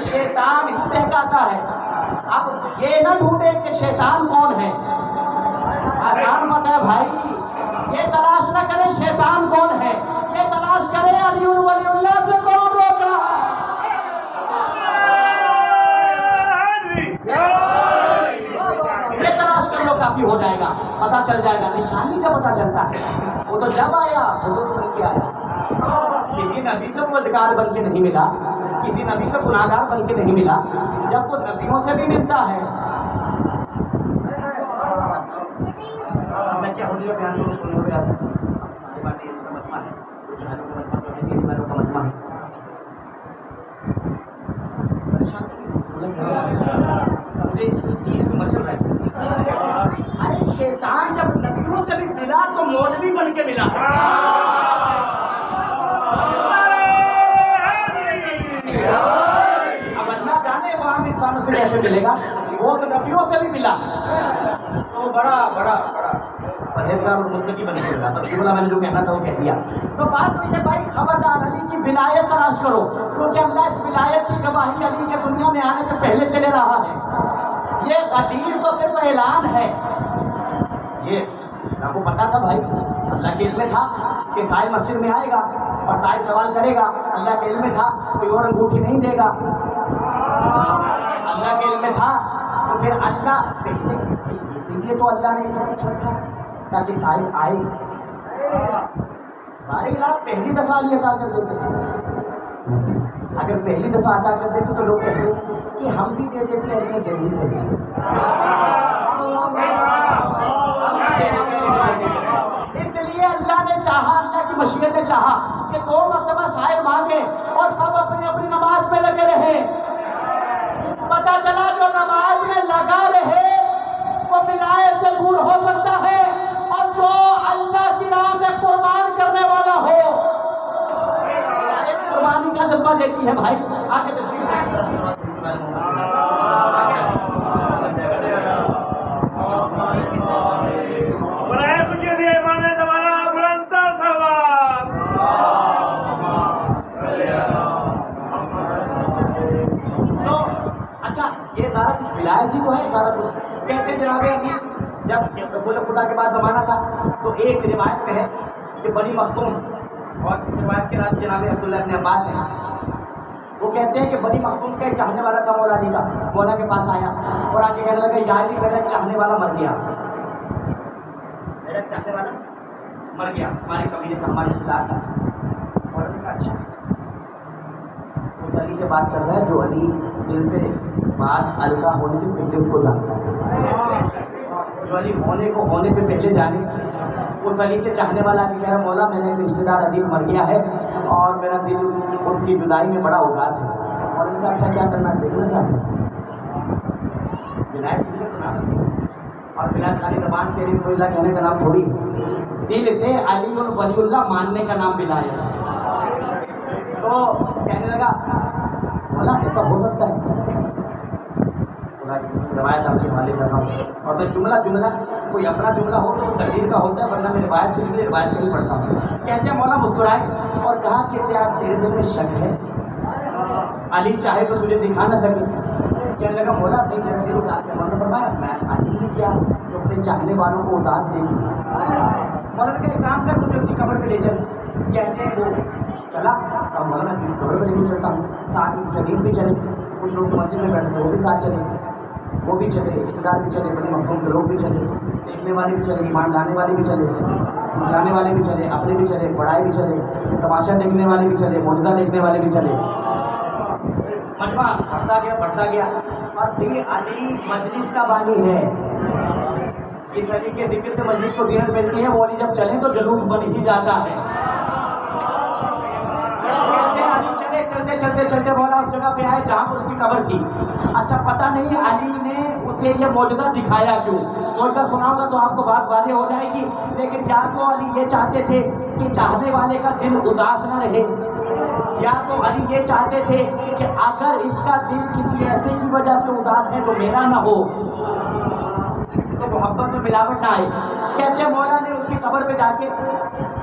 شیطان ہی بہکاتا ہے۔ اب یہ نہ ڈھونڈے کہ شیطان کون ہے، آسان بات ہے بھائی، یہ تلاش نہ کرے شیطان کون ہے، یہ تلاش کرے علی ولی اللہ سے کون روک رہا ہے۔ یہ تلاش کر لو کافی ہو جائے گا، پتہ چل جائے گا۔ نشانی کا پتہ چلتا ہے، وہ تو جب آیا بزرگ بن کے آیا، کسی نبی سے وہ بدکار بن کے نہیں ملا، کسی نبی سے گناہگار بن کے نہیں ملا، جب وہ نبیوں سے بھی ملتا ہے۔ میں کیا ہو گیا بیان کو سننے ہوئے آتا ہے باتیں کا مجمع ہے، جہانوں کا مجمع تو ہے، دین والوں کا مجمع ہے۔ ارے شیطان جب نبیوں سے بھی ملا تو مولوی بن کے ملا۔ اب اللہ جانے وہ عام انسانوں سے کیسے ملے گا، وہ تو نبیوں سے بھی ملا، تو بڑا بڑا بڑا پرہیزگار اور متقی بن کے ملا۔ بس یہ میں نے جو کہنا تھا وہ کہہ دیا۔ تو بات ہوئی ہے بھائی خبردار علی کی ولایت تلاش کرو، کیونکہ اللہ اس ولایت کی گواہی علی کے دنیا میں آنے سے پہلے سے لے رہا ہے۔ یہ غدیر تو صرف اعلان ہے، یہ آپ کو پتا تھا بھائی، اللہ کے علم میں تھا کہ سائل مسجد میں آئے گا اور سائل سوال کرے گا، اللہ کے علم میں تھا کوئی اور انگوٹھی نہیں دے گا، اللہ کے علم میں تھا۔ تو پھر اللہ پہلے اسی لیے تو اللہ نے یہ سب کچھ رکھا تاکہ سائل آئے، ہمارے علاج پہلی دفعہ علی عطا کر دیتے. اگر پہلی دفعہ عطا کر دیتے تو لوگ کہتے کہ ہم بھی دے دیتے ہیں اتنی جلدی کر دی. اس لیے اللہ نے چاہا, اللہ کی مشیت نے چاہا کہ 2 مرتبہ سائل مانگے اور سب اپنی اپنی نماز میں لگے رہے. پتہ چلا جو نماز میں لگا رہے وہ ولایت سے دور ہو سکتا ہے, اور جو اللہ کی راہ میں قربان کرنے والا ہو, قربانی کا جذبہ دیتی ہے بھائی. آگے تشریف یہ سارا کچھ ولایت ہی تو ہے. سارا کچھ کہتے ہیں جناب ابھی جب رسول خدا کے بعد زمانہ تھا تو ایک روایت میں ہے کہ بنی مخزوم, اور اس روایت کے نام جناب عبداللہ ابن عباس ہیں, وہ کہتے ہیں کہ بنی مخزوم کا ایک چاہنے والا تھا مولا علی کا. مولا کے پاس آیا اور آ کے کہنے لگا یا علی میرا چاہنے والا مر گیا, میرا چاہنے والا مر گیا, ہمارے قبیلے کا ہمارے رشتے دار تھا. مولا نے کہا اچھا, اس علی سے بات کر رہا ہے جو علی دل پہ بات القا ہونے سے پہلے اس کو جانتا ہے, جو علی ہونے سے پہلے جانے. اس علی سے چاہنے والا کہ کہہ رہا مولا میرا ایک رشتے دار عزیز مر گیا ہے اور میرا دل اس کی جدائی میں بڑا اداس ہے. اور ان کا اچھا کیا کرنا دیکھنا چاہتے ہیں ولایت تو نام, اور ولایت خالی زبان سے علی اللہ کہنے کا نام تھوڑی ہے, دل سے علی اور ولی اللہ ماننے کا نام ولایت ہے. تو کہنے لگا مولا ایسا ہو سکتا ہے, روایت آپ کے حوالے کر رہا ہوں, اور میں جملہ کوئی اپنا جملہ ہو تو تقریر کا ہوتا ہے, ورنہ میں روایت کے لیے روایت کا ہی پڑھتا ہوں. کہتے ہیں مولا مسکرائے اور کہا کہ کیا تیرے دل میں شک ہے, علی چاہے تو تجھے دکھا نہ سکے. کہنے لگا مولا نہیں میرا دل اداس ہے. مولا نے فرمایا میں علی ہی کیا جو اپنے چاہنے والوں کو اداس دیکھ لوں. مولا نے کہا ایک کام کر مجھے اس کی قبر پہ لے چل. کہتے ہیں وہ چلا, کہا مولا میں قبر پہ لے کے چلتا ہوں, ساتھ میں کچھ عزیز بھی چلے, کچھ لوگ مسجد میں بیٹھتے وہ بھی ساتھ چلے, وہ بھی چلے, رشتے دار بھی چلے, بنی مخزوم کے لوگ بھی چلے, دیکھنے والے بھی چلے, ایمان لانے والے بھی چلے, جھٹلانے والے بھی چلے, اپنے بھی چلے, پڑھائے بھی چلے, تماشا دیکھنے والے بھی چلے, معجزہ دیکھنے والے بھی چلے. مجمع بڑھتا گیا اور پھر علی مجلس کا بانی ہے. اس علی کے ذکر سے مجلس کو زینت ملتی ہے. وہ علی جب چلیں تو جلوس بن ہی جاتا ہے. چلتے مولا اس جگہ پہ آئے جہاں پر اس کی قبر تھی. اچھا پتہ نہیں علی نے اسے یہ معجزہ دکھایا کیوں. معجزہ سناؤں گا تو آپ کو بات واضح ہو جائے گی. لیکن یا تو علی یہ چاہتے تھے کہ چاہنے والے کا دل اداس نہ رہے, یا تو علی یہ چاہتے تھے کہ اگر اس کا دل کسی ایسے کی وجہ سے اداس ہے جو میرا نہ ہو تو محبت میں ملاوٹ نہ آئے. کہتے ہیں مولا نے اس کی قبر پہ جا کے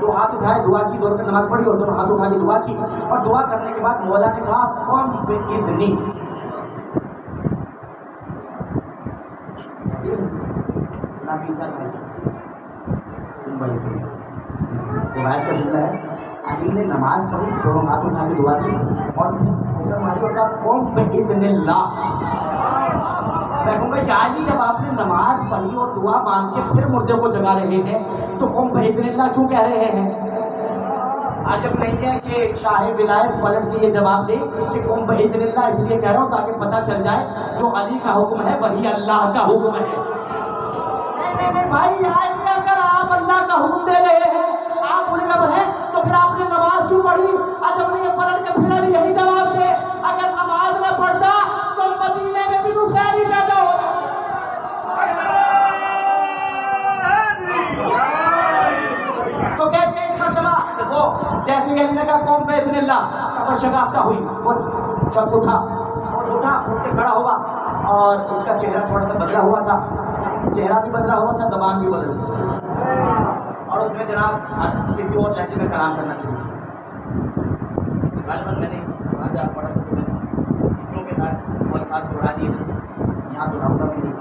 2 ہاتھ اٹھائے, دعا کی, 2 رکعت نماز پڑھی اور 2 ہاتھ اٹھا کے دعا کی, اور دعا کرنے کے بعد مولا نے کہا قم باذنی. روایت کا جملہ ہے علی نے نماز پڑھی, 2 ہاتھ اٹھا کے دعا کی اور ٹھوکر ماری اور کہا قم باذن اللہ. میں کہوں گا یا علی جب آپ نے نماز پڑھی اور دعا مانگ کے پھر مردے کو جگا رہے ہیں تو قم باذن اللہ کیوں کہہ رہے ہیں؟ عجب نہیں ہے کہ شاہ ولایت پلٹ کے یہ جواب دے کہ قم باذن اللہ اس لیے کہہ رہا ہوں تاکہ پتہ چل جائے جو علی کا حکم ہے وہی اللہ کا حکم ہے. نہیں بھائی, اگر آپ اللہ کا حکم دے رہے ہیں, آپ انہیں قبر ہیں, تو پھر آپ نے نماز کیوں پڑھی؟ عجب نہیں ہے پلٹ کے پھر علی یہی جواب دے اگر نماز نہ پڑھتا تو مدینے میں بھی نصیری پیدا ہوتا. تو کہتے ہیں مرتبہ وہ جیسے ہی علی نے کہا قوم باذن اللہ, قبر شگافتہ ہوئی. وہ شخص اٹھ کے کھڑا ہوا اور اس کا چہرہ تھوڑا سا بدلا ہوا تھا, چہرہ بھی بدلا ہوا تھا, زبان بھی بدل گئی, اور اس نے جناب کسی اور لہجے میں کلام کرنا شروع کیا. غالباً میں نے وہاں جا پڑھا بچوں کے ساتھ الفاظ دوہرا دیے تھے, یہاں دہراؤں گا بھی نہیں.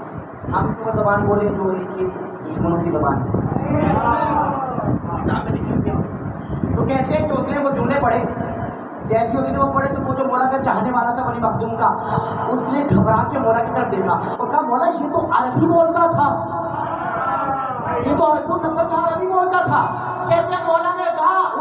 ہم تو وہ زبان بولیں جو کی دشمنوں کی زبان ہے. تو کہتے ہیں کہ اس نے وہ جملے پڑھے, جیسے اس نے وہ پڑھے تو وہ جو مولا کا چاہنے والا تھا بنی مخزوم کا, اس نے گھبرا کے مولا کی طرف دیکھا اور کہا مولا یہ تو عربی بولتا تھا, یہ تو عربی نسل تھا, عربی بولتا تھا. کہتے ہیں مولا نے کہا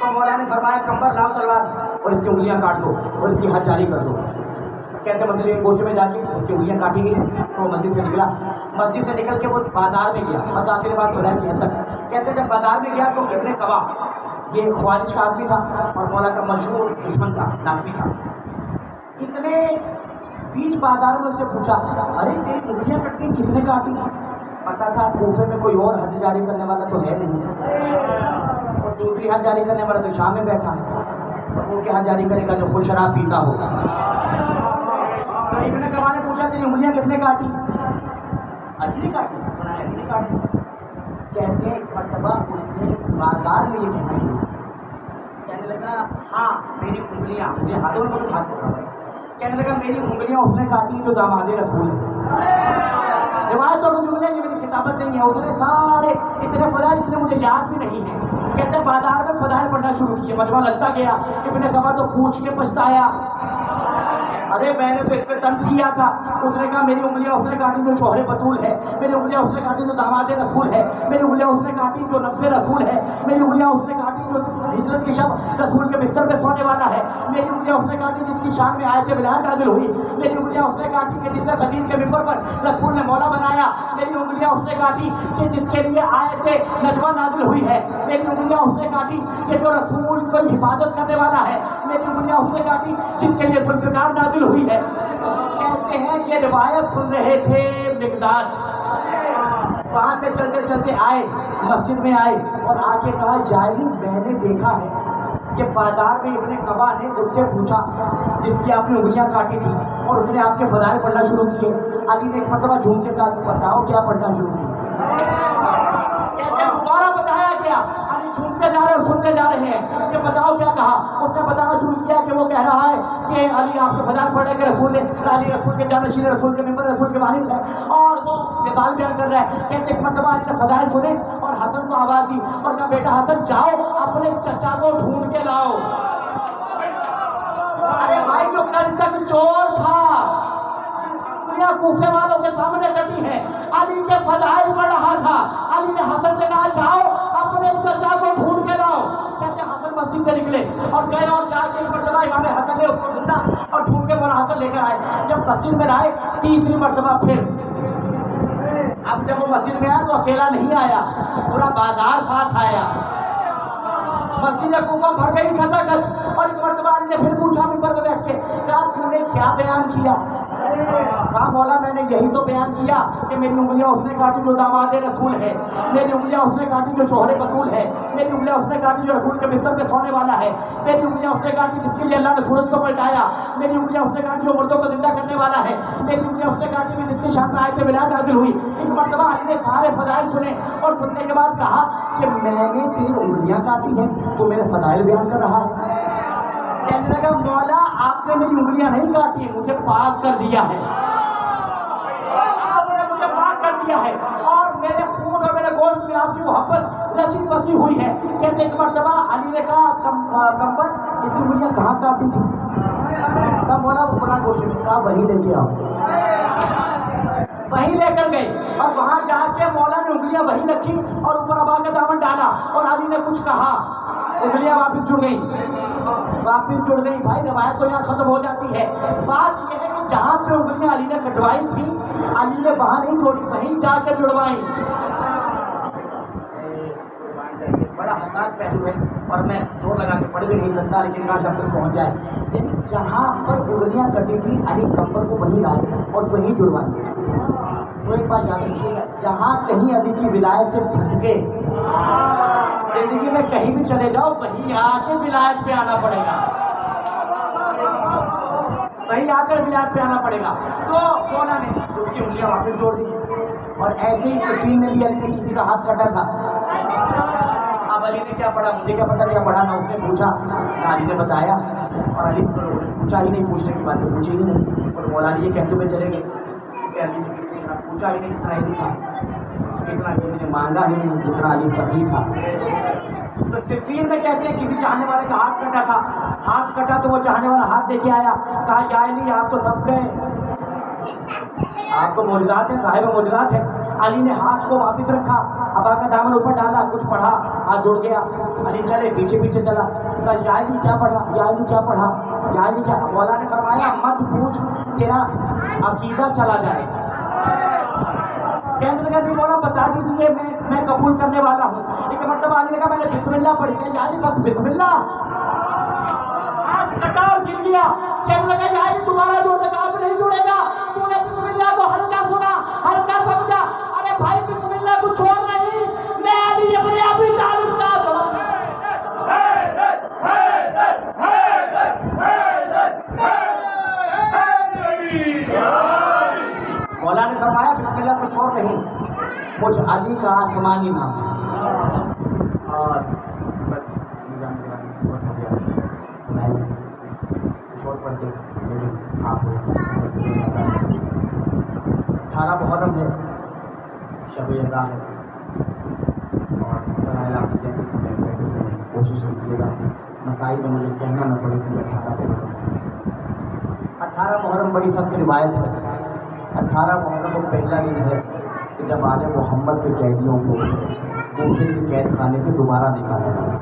تو مولا نے فرمایا کمبر لاؤ تلوار اور اس کی انگلیاں کاٹ دو اور اس کی حد جاری کر دو. کہتے مسجد کے گوشے میں جا کے اس کی انگلیاں کاٹی گئی. تو وہ مسجد سے نکلا, مسجد سے نکل کے وہ بازار میں گیا, بس آخر بات فضائل کی حد تک. کہتے جب بازار میں گیا تو ابن قبا یہ خوارج کا آدمی تھا اور مولا کا مشہور دشمن تھا, نافی تھا. اس نے بیچ بازار میں اس سے پوچھا ارے تیری انگلیاں کٹی کس نے کاٹی؟ پتا تھا کوفے میں کوئی اور حد جاری کرنے والا تو ہے نہیں, اور دوسری حد جاری کرنے والا تو شام میں بیٹھا ہے, اور وہ کیا حد جاری کرے گا جو خود شراب پیتا ہوگا. تو ابن قبا نے پوچھا تیری انگلیاں کس نے کاٹی؟ علی نے کاٹی. سنا ہے علی نے کاٹی. کہتے ہیں ایک مرتبہ اس نے بازار میں یہ کہنا شروع کیا, کہنے لگا ہاں میری انگلیاں, مجھے ہاتھوں میں کچھ ہاتھ پکڑا, کہنے لگا میری انگلیاں اس نے کاٹی جو داماد رسول ہے. روایتوں کے جملے کی میری کتابت نہیں ہے. اس نے سارے اتنے فضائل جتنے مجھے یاد بھی نہیں ہیں. کہتے ہیں بازار میں فضائل پڑھنا شروع کیے, مجمع لگتا گیا. ابن قبا تو پوچھ کے پچھتایا, ارے میں نے تو اس پہ طنز کیا تھا. اس نے کہا میری انگلیاں اس نے کاٹی جو شوہر بطول ہے, میری انگلیاں اس نے کاٹی جو داماد رسول ہے, میری انگلیاں اس نے کاٹی جو نفس رسول ہے, میری انگلیاں اس نے کاٹی جو ہجرت کی شب رسول کے بستر پہ سونے والا ہے, میری انگلیاں اس نے کاٹی جس کی شان میں آیت ولایت نازل ہوئی, میری انگلیاں اس نے کاٹی کہ جسے قدیر کے ممبر پر رسول نے مولا بنایا, میری انگلیاں اس نے کاٹی کہ جس کے لیے آیت نجوہ نازل ہوئی ہے, میری انگلیاں اس نے کاٹی کہ جو رسول کو حفاظت کرنے والا ہے, میری انگلیاں اس نے کاٹی جس کے لیے ذوالفقار نازل ہوئی ہے. کہتے ہیں کہ روایت سن رہے تھے مقداد, وہاں سے چلتے چلتے آئے, مسجد میں آئے اور آ کے کہا جاہلی میں نے دیکھا ہے کہ بازار میں ابن قبا نے اس سے پوچھا جس کی آپ نے انگلیاں کاٹی تھی اور اس نے آپ کے فضائل پڑھنا شروع کیے. علی نے ایک مرتبہ جھوم کے کہا بتاؤ کیا پڑھنا شروع کیا؟ کہتے ہیں دوبارہ بتایا گیا. علی جھومتے جا رہے اور سنتے جا رہے ہیں کہ بتاؤ کیا کہا. اس نے بتانا شروع کیا کہ وہ کہہ رہا ہے کہ علی آپ کے فضائل پڑھ رہے کہ رسول نے, علی رسول کے جانشین, رسول کے ممبر, رسول کے وارث ہے, اور وہ فضائل بیان کر رہا ہے. کہتے ایک مرتبہ علی نے فضائل سنے اور حسن کو آواز دی اور کہا بیٹا حسن جاؤ اپنے چچا کو ڈھونڈ کے لاؤ. ارے بھائی جو کل تک چور تھا کوفے والوں کے سامنے کٹی ہے, علی کے فضائل پڑھ رہا تھا. علی نے حسن سے کہا جاؤ اپنے چچا کو ڈھونڈ کے لاؤ. کہتے حسن مسجد سے نکلے اور گئے اور جا کے ایک مرتبہ امام حسن نے اس کو ڈھونڈا اور ڈھونڈ کے مولا حسن لے کر آئے. جب مسجد میں آئے تیسری مرتبہ پھر, اب جب وہ مسجد میں آیا تو اکیلا نہیں آیا, پورا بازار ساتھ آیا. مسجد کوفہ بھر گئی کھچا کھچ. اور ایک مرتبہ علی نے پھر پوچھا ممبر پہ بیٹھ کے, کہا تم نے کیا بیان کیا؟ کہا مولا میں نے یہی تو بیان کیا کہ میری انگلیاں اس نے کاٹی جو داماد رسول ہے, میری انگلیاں اس نے کاٹی جو شوہر بطول ہے, میری انگلیاں اس نے کاٹی جو رسول کے بستر پہ سونے والا ہے, میری انگلیاں اس نے کاٹی جس کے لیے اللہ نے سورج کو پلٹایا, میری انگلیاں اس نے کاٹی جو مردوں کو زندہ کرنے والا ہے, میری انگلیاں اس نے کاٹی کہ جس کی شان میں آیت ولایت نازل ہوئی. ایک مرتبہ علی نے سارے فضائل سنے اور سننے کے بعد کہا کہ میں نے تیری انگلیاں کاٹی ہیں تو میرے فضائل بیان کر رہا ہے. کہنے لگا مولا آپ نے میری انگلیاں نہیں کاٹی, مجھے پاک کر دیا ہے, آپ نے مجھے پاک کر دیا ہے اور میرے خون اور میرے گوشت میں آپ کی محبت رچی بسی ہوئی ہے. کہتے ایک مرتبہ علی نے کہا کمبر اس کی انگلیاں کہاں کاٹی تھی؟ کہا مولا وہ فلاں گوشت میں. کہا وہی لے کے آؤ. وہیں لے کر گئے اور وہاں جا کے مولا نے انگلیاں وہیں رکھی اور اوپر ابا کا دامن ڈالا اور علی نے کچھ کہا, انگلیاں واپس جڑ گئی, واپس جڑ گئی. بھائی روایت تو یہاں ختم ہو جاتی ہے. بات یہ ہے کہ جہاں پہ انگلیاں علی نے کٹوائی تھی علی نے وہاں نہیں جوڑی, وہیں جا کے جڑوائی. بڑا حساس پہلو ہے اور میں زور لگا کے پڑھ بھی نہیں سکتا, لیکن کاش اب تک پہنچ جائے. لیکن جہاں پر انگلیاں کٹی تھی علی کمبر کو وہیں لائے اور وہیں جڑوائی. تو ایک بات یاد رکھیے گا, جہاں کہیں علی کی ولایت سے بھٹکے, زندگی میں کہیں بھی چلے جاؤ وہیں آ کے ولایت پہ آنا پڑے گا, وہیں آ کر ولایت پہ آنا پڑے گا. تو مولا نے اس کی انگلیاں واپس جوڑ دی. اور ایسے ہی سفین میں بھی علی نے کسی کا ہاتھ کٹا تھا. اب علی نے کیا پڑھا, مجھے کیا پتا کیا پڑھا, نہ اس نے پوچھا نہ علی نے بتایا, اور علی کو پوچھا ہی نہیں, پوچھنے کی بات پوچھی ہی نہیں. اور مولا علی یہ کہتے ہوئے چلے گئے کہ علی سے کسی نے پوچھا ہی نہیں, اتنا ہی تھا, اتنا کسی نے مانگا ہی نہیں جتنا علی سخی تھا. تو صفین میں کہتے ہیں کسی چاہنے والے کا ہاتھ کٹا تھا, ہاتھ کٹا تو وہ چاہنے والا ہاتھ لے کے آیا, کہا یا علی آپ تو سب گئے, آپ تو معجزات ہیں, صاحب معجزات ہیں. علی نے ہاتھ کو واپس رکھا, ابا کا دامن اوپر ڈالا, کچھ پڑھا, ہاتھ جوڑ گیا. علی چلے پیچھے پیچھے چلا. کہا یا علی کیا پڑھا, یا علی کیا پڑھا, یا علی کیا. مولا نے فرمایا مت پوچھ, تیرا عقیدہ چلا جائے گا. کہنے لگا نہیں مولا بتا دیجیے, میں قبول کرنے والا ہوں. ایک مرتبہ علی نے کہا میں نے بسم اللہ پڑھی ہے. یا علی بس بسم اللہ. ہاتھ کٹا اور گر گیا. کہنے لگا یا علی تمہارا جوڑے گا, اب نہیں جڑے گا. تو نے بسم اللہ کو ہلکا سنا, ہلکا سمجھا. ارے بھائی بسم اللہ کو چھوڑ نہیں, میں علی ابن ابی طالب کا جواب. مولا نے فرمایا بسم اللہ کو چھوڑ نہیں, مجھ علی کا آسمانی نام ہے. اور بس بہت ہو گیا, سنائی چھوڑ پڑتے. لیکن آپ 18 محرم ہے, شب یلدا ہے, اور سرائے عقیدہ سے سنیں, کیسے سنیں, کوشش کیجیے گا مسائل میں مجھے کہنا نہ پڑے کہ 18 محرم بڑی سخت روایت ہے. 18 محرم وہ پہلا دن ہے کہ جب آل محمد کے قیدیوں کو کوفے کے قید خانے سے دوبارہ نکالا گیا.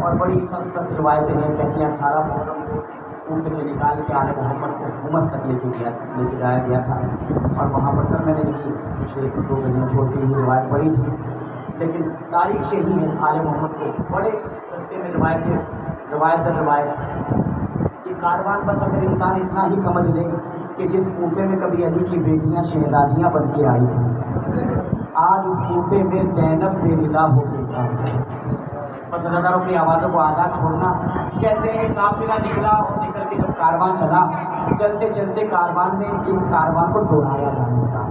اور بڑی سخت روایتیں ہیں. کہتے ہیں 18 محرم کو کوفے سے نکال کے آل محمد کو حکومت تک لے کے جایا گیا تھا. اور وہاں پر میں نے نہیں کچھ 1-2 گھڑیاں چھوٹی ہی روایت پڑھی تھی, لیکن تاریخ یہی ہے آل محمد کو بڑے رستے میں روایت در روایت. یہ کاروان بس اگر انسان اتنا ہی سمجھ لے کہ جس کوفے میں کبھی علی کی بیٹیاں شہزادیاں بن کے آئی تھیں, آج اس کوفے میں زینب بے ندا ہو گئی. بس اداروں اپنی آوازوں کو آزاد چھوڑنا. کہتے ہیں قافلہ نکلا, اور نکل کے جب کاروان چلا, چلتے چلتے کاروان میں اس کاروان کو دوڑایا جانے لگا,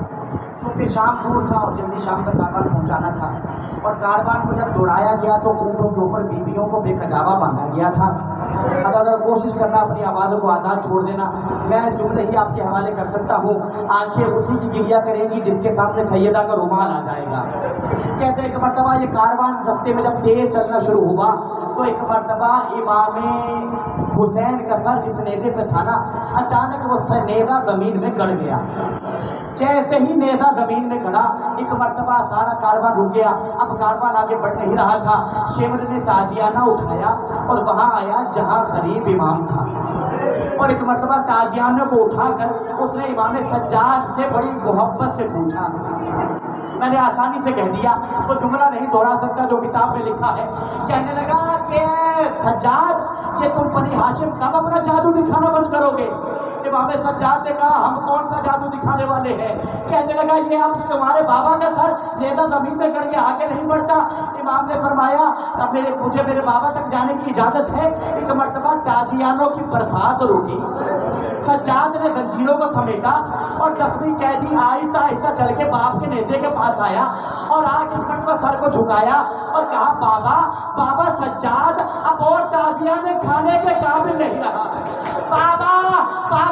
کیونکہ شام دور تھا اور جلدی شام تک کاروان پہنچانا تھا. اور کاروان کو جب دوڑایا گیا تو اونٹوں کے اوپر بیویوں کو بے کجاوا باندھا گیا تھا. ذرا کوشش کرنا اپنی آوازوں کو آزاد چھوڑ دینا. میں جملے ہی آپ کے حوالے کر سکتا ہوں. آنکھیں اسی کی گریا کریں گی جس کے سامنے سیدہ کا رومال آ جائے گا. کہتے ہیں ایک مرتبہ یہ کاروان رستے میں جب تیز چلنا شروع ہوا تو ایک مرتبہ امام حسین کا سر جس نیزے پہ تھا نا, اچانک وہ نیزہ زمین میں گڑ گیا. جیسے ہی نیزہ زمین میں گڑا, ایک مرتبہ سارا کاروان رک گیا. اب کاروان آگے بڑھ نہیں رہا تھا. شیور نے تازیانہ اٹھایا اور وہاں آیا جہاں غریب امام تھا, اور ایک مرتبہ تازیانہ کو اٹھا کر اس نے امام سجاد سے بڑی محبت سے پوچھا. میں نے آسانی سے کہہ دیا, وہ جملہ نہیں دوہرا سکتا جو کتاب میں لکھا ہے. کہنے لگا کہ سجاد, یہ تم بنی ہاشم کب اپنا جادو دکھانا بند کرو گے؟ امام سجاد نے کہا ہم کون سا جادو دکھانے والے ہیں؟ کہنے لگا یہ اب تمہارے بابا کا سر نیزہ زمین میں گڑ کے آگے نہیں بڑھتا. امام نے فرمایا اب مجھے میرے بابا تک جانے کی اجازت ہے. ایک مرتبہ تازیانوں کی برسات رکی. سجاد نے زنجیروں کو سمیٹا اور زخمی قیدی آہستہ آہستہ چل کے باپ کے نیزے کے پاس آیا اور آ کے مرتبہ سر کو جھکایا اور کہا بابا سجاد اب اور تازیانے کھانے کے قابل نہیں رہا ہے. بابا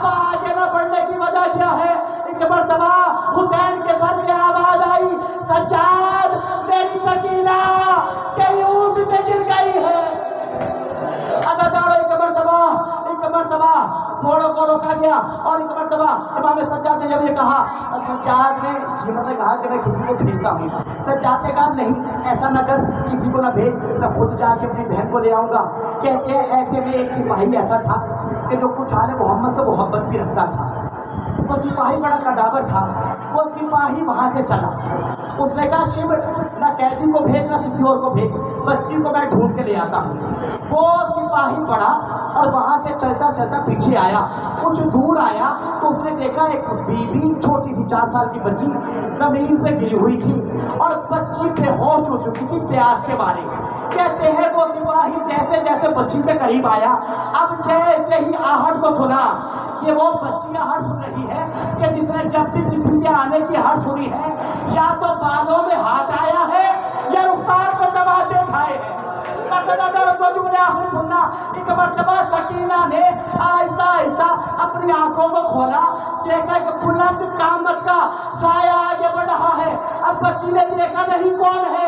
آگے نہ بڑھنے کی وجہ کیا ہے؟ ایک مرتبہ حسین کے سر سے آواز آئی, سجاد میری سکینہ کہیں اونٹ سے گر گئی ہے. ایک مرتبہ گھوڑوں کو روکا گیا اور ایک مرتبہ امام سجاد نے جب یہ کہا, سجاد نے کہا کہ میں کسی کو بھیجتا ہوں. سجاد نے کہا نہیں ایسا نہ کر, کسی کو نہ بھیج, میں خود جا کے اپنی بہن کو لے آؤں گا. کہتے ہیں ایسے میں ایک سپاہی ایسا تھا کہ جو کچھ آل محمد سے محبت بھی رکھتا تھا. وہ سپاہی بڑا کداور تھا. وہ سپاہی وہاں سے چلا. اس نے کہا شیو نہ قیدی کو بھیج نہ کسی اور کو بھیج, بچی کو میں ڈھونڈ کے لے آتا ہوں. وہ سپاہی بڑا اور وہاں سے چلتا چلتا پیچھے آیا. کچھ دور آیا تو اس نے دیکھا ایک بیوی چھوٹی سی 4 سال کی بچی زمین پہ گری ہوئی تھی اور بچی بے ہوش ہو چکی تھی پیاس کے مارے. کہتے ہیں وہ سپاہی جیسے جیسے بچی کے قریب آیا, اب جیسے ہی آہٹ کو سنا, یہ وہ بچی آہٹ سن رہی ہے کہ جس نے جب بھی کسی کے آنے کی آہٹ سنی ہے یا تو بالوں میں ہاتھ آیا ہے یا رخسار پر تماچے کھائے ہیں. تو جملے آخری سننا. ایک مرتبہ سکینہ نے آہستہ آہستہ اپنی آنکھوں کو کھولا, دیکھا کہ بلند قامت کا سایہ آگے بڑھ رہا ہے. اب بچی نے دیکھا نہیں کون ہے.